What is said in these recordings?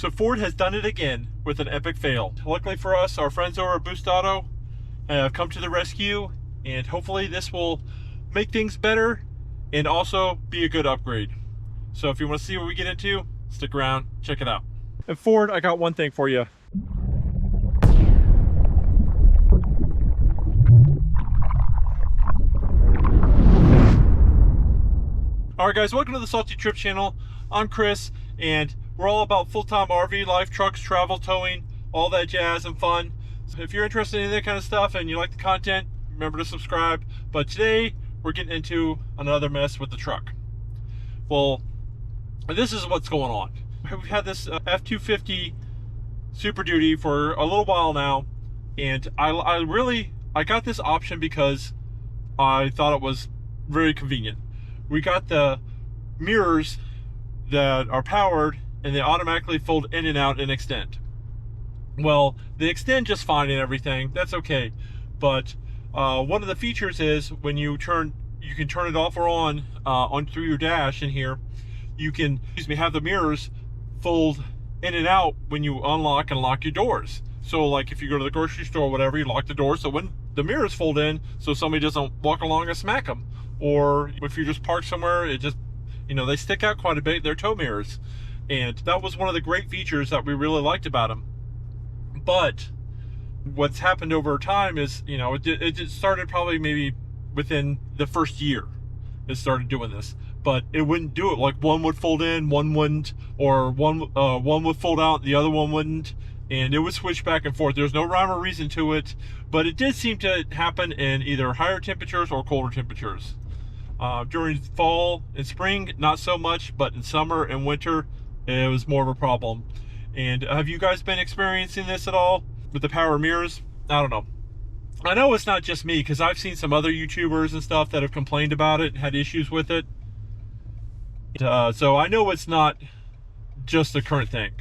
So Ford has done it again with an epic fail. Luckily for us, our friends over at Boost Auto have come to the rescue, and hopefully this will make things better and also be a good upgrade. So if you want to see what we get into, stick around, check it out. And Ford, I got one thing for you. Alright guys, welcome to the Salty Trips channel. I'm Chris, and we're all about full-time RV life, trucks, travel, towing, all that jazz and fun. So if you're interested in that kind of stuff and you like the content, remember to subscribe. But today, we're getting into another mess with the truck. Well, this is what's going on. We've had this F250 Super Duty for a little while now, and I got this option because I thought it was very convenient. We got the mirrors that are powered and they automatically fold in and out and extend. Well, they extend just fine and everything, that's okay. But one of the features is when you can turn it off or on through your dash in here. You can have the mirrors fold in and out when you unlock and lock your doors. So like if you go to the grocery store or whatever, you lock the door so when the mirrors fold in so somebody doesn't walk along and smack them. Or if you just park somewhere, it just, they stick out quite a bit, they're tow mirrors. And that was one of the great features that we really liked about them. But what's happened over time is, it started probably maybe within the first year it started doing this. But it wouldn't do it. Like one would fold in, one wouldn't, or one would fold out, the other one wouldn't. And it would switch back and forth. There's no rhyme or reason to it, but it did seem to happen in either higher temperatures or colder temperatures. During fall and spring, not so much, but in summer and winter, it was more of a problem. And have you guys been experiencing this at all with the power mirrors? I don't know. I know it's not just me, because I've seen some other YouTubers and stuff that have complained about it, had issues with it. So I know it's not just the current thing.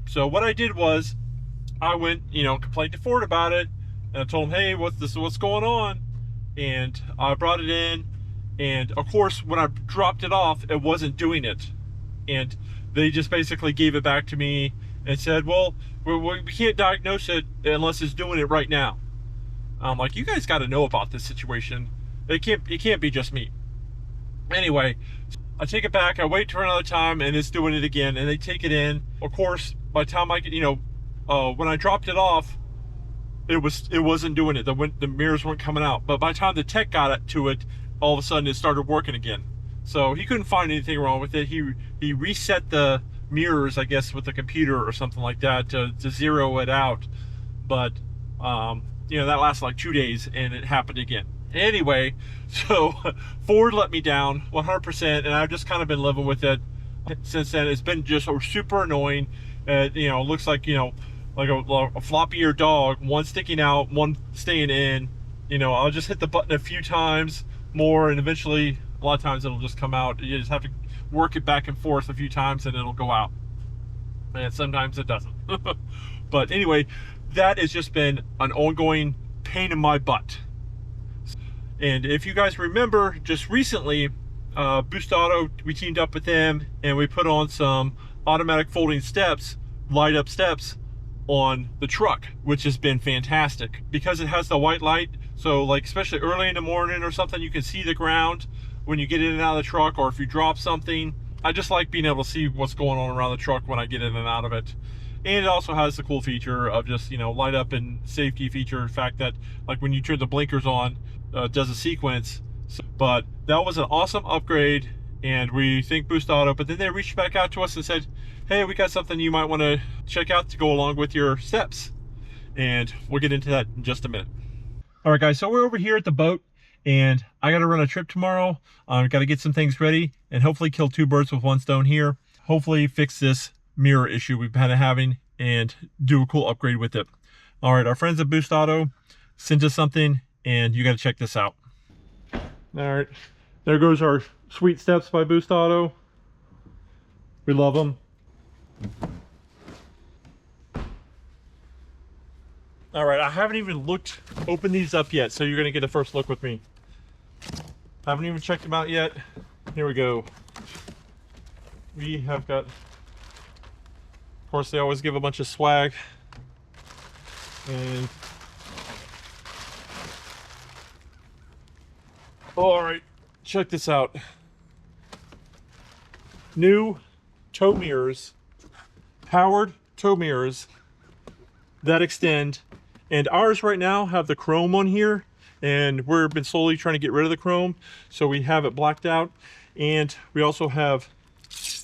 So what I did was, I went, complained to Ford about it, and I told him, hey, what's going on? And I brought it in. And of course, when I dropped it off, it wasn't doing it. And they just basically gave it back to me and said, well, we can't diagnose it unless it's doing it right now. I'm like, you guys got to know about this situation. It can't be just me. Anyway, I take it back, I wait for another time, and it's doing it again. And they take it in. Of course, by the time I get, when I dropped it off, it wasn't doing it. The mirrors weren't coming out. But by the time the tech got it to it, all of a sudden it started working again. So he couldn't find anything wrong with it. He reset the mirrors, I guess, with the computer or something like that to zero it out. But that lasted like 2 days and it happened again. Anyway, so Ford let me down 100%, and I've just kind of been living with it since then. It's been just super annoying. It looks like like a floppy-eared dog, one sticking out, one staying in. I'll just hit the button a few times more, and eventually a lot of times it'll just come out. You just have to work it back and forth a few times and it'll go out, and sometimes it doesn't. But anyway, that has just been an ongoing pain in my butt. And if you guys remember, just recently Boost Auto, we teamed up with them and we put on some automatic folding steps, light up steps on the truck, which has been fantastic because it has the white light. So like especially early in the morning or something, you can see the ground when you get in and out of the truck, or if you drop something. I just like being able to see what's going on around the truck when I get in and out of it. And it also has the cool feature of just light up and safety feature, the fact that like when you turn the blinkers on, it does a sequence. But that was an awesome upgrade, and we thank Boost Auto. But then they reached back out to us and said, hey, we got something you might want to check out to go along with your steps. And we'll get into that in just a minute. All right, guys, so we're over here at the boat, and I got to run a trip tomorrow. I've got to get some things ready and hopefully kill two birds with one stone here. Hopefully fix this mirror issue we've been having and do a cool upgrade with it. All right, our friends at Boost Auto sent us something, and you got to check this out. All right, there goes our sweet steps by Boost Auto. We love them. All right, I haven't even opened these up yet, so you're gonna get a first look with me. I haven't even checked them out yet. Here we go. We have got course, they always give a bunch of swag. And all right, check this out. New tow mirrors, powered tow mirrors that extend. And ours right now have the chrome on here, and we've been slowly trying to get rid of the chrome, so we have it blacked out. And we also have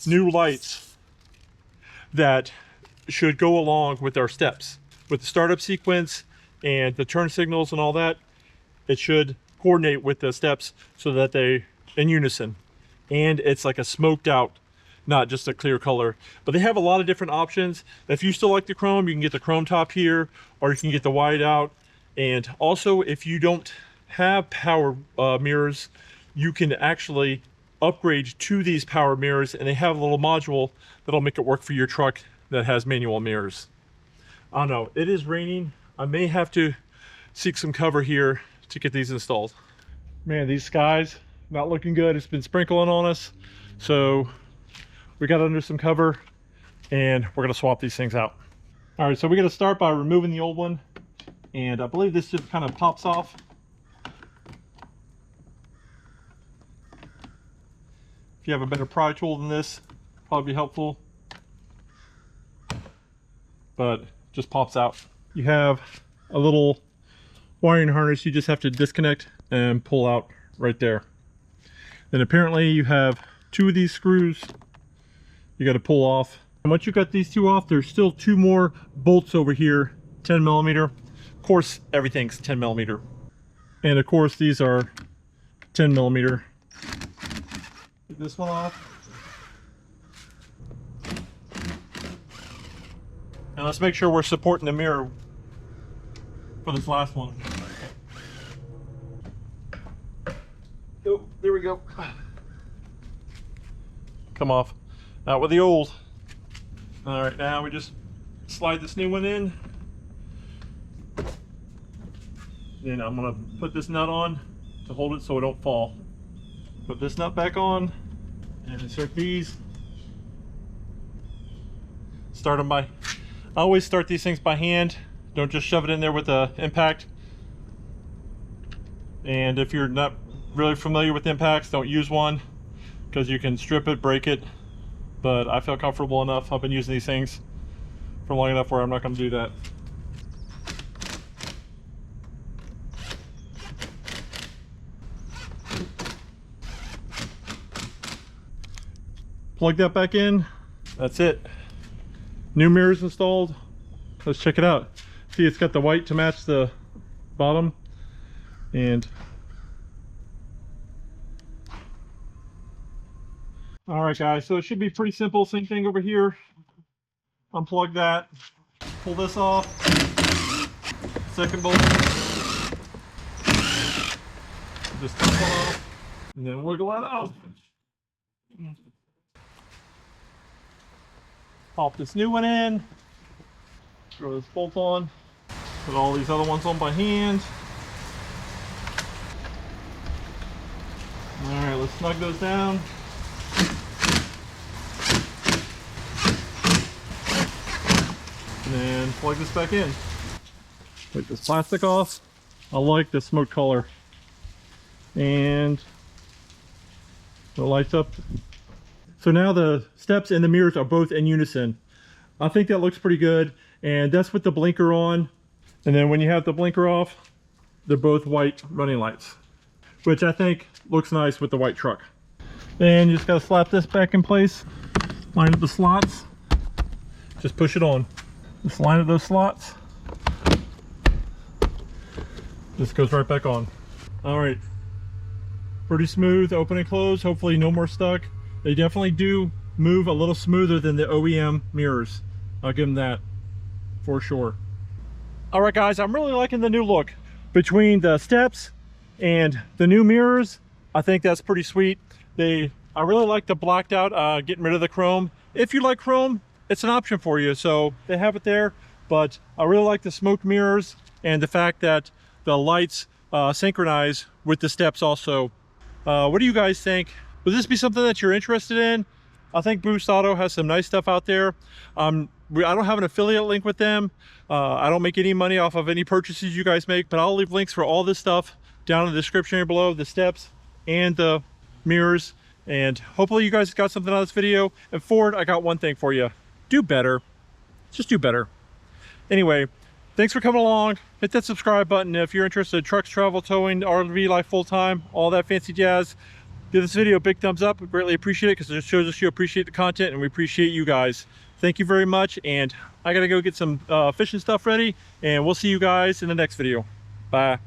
new lights that should go along with our steps. With the startup sequence and the turn signals and all that, it should coordinate with the steps so that they in unison. And it's like a smoked out, not just a clear color. But they have a lot of different options. If you still like the chrome, you can get the chrome top here, or you can get the white out. And also, if you don't have power mirrors, you can actually upgrade to these power mirrors, and they have a little module that'll make it work for your truck that has manual mirrors. I don't know, it is raining. I may have to seek some cover here to get these installed. Man, these skies not looking good. It's been sprinkling on us, so we got under some cover and we're gonna swap these things out. All right, so we're gonna start by removing the old one, and I believe this just kind of pops off. If you have a better pry tool than this, probably be helpful, but just pops out. You have a little wiring harness you just have to disconnect and pull out right there. Then apparently you have two of these screws you got to pull off. And once you got these two off, there's still two more bolts over here, 10 millimeter. Of course, everything's 10 millimeter. And of course, these are 10 millimeter. Get this one off. And let's make sure we're supporting the mirror for this last one. Oh, there we go. Come off. Not with the old. All right, now we just slide this new one in. Then I'm gonna put this nut on to hold it so it don't fall. Put this nut back on and insert these. Start them by, I always start these things by hand. Don't just shove it in there with the impact. And if you're not really familiar with impacts, don't use one, because you can strip it, break it. But I feel comfortable enough. I've been using these things for long enough where I'm not going to do that. Plug that back in. That's it. New mirrors installed. Let's check it out. See, it's got the white to match the bottom. And all right, guys, so it should be pretty simple. Same thing over here. Unplug that, pull this off, second bolt, just top one off, and then wiggle that out. Pop this new one in, throw this bolt on, put all these other ones on by hand. All right, let's snug those down. And then plug this back in. Take this plastic off. I like the smoke color. And it lights up. So now the steps and the mirrors are both in unison. I think that looks pretty good. And that's with the blinker on. And then when you have the blinker off, they're both white running lights, which I think looks nice with the white truck. Then you just gotta slap this back in place, line up the slots, just push it on. Just line up those slots. This goes right back on. All right, pretty smooth, open and close. Hopefully no more stuck. They definitely do move a little smoother than the OEM mirrors. I'll give them that for sure. All right, guys, I'm really liking the new look. Between the steps and the new mirrors, I think that's pretty sweet. I really like the blacked out, getting rid of the chrome. If you like chrome, it's an option for you, so they have it there. But I really like the smoked mirrors and the fact that the lights synchronize with the steps also. What do you guys think? Would this be something that you're interested in? I think Boost Auto has some nice stuff out there. I don't have an affiliate link with them. I don't make any money off of any purchases you guys make, but I'll leave links for all this stuff down in the description here below, the steps and the mirrors. And hopefully you guys got something out of this video. And Ford, I got one thing for you. Do better. Just do better. Anyway, thanks for coming along. Hit that subscribe button if you're interested in trucks, travel, towing, RV life full-time, all that fancy jazz. Give this video a big thumbs up. We greatly appreciate it because it just shows us you appreciate the content and we appreciate you guys. Thank you very much. And I gotta go get some fishing stuff ready, and we'll see you guys in the next video. Bye.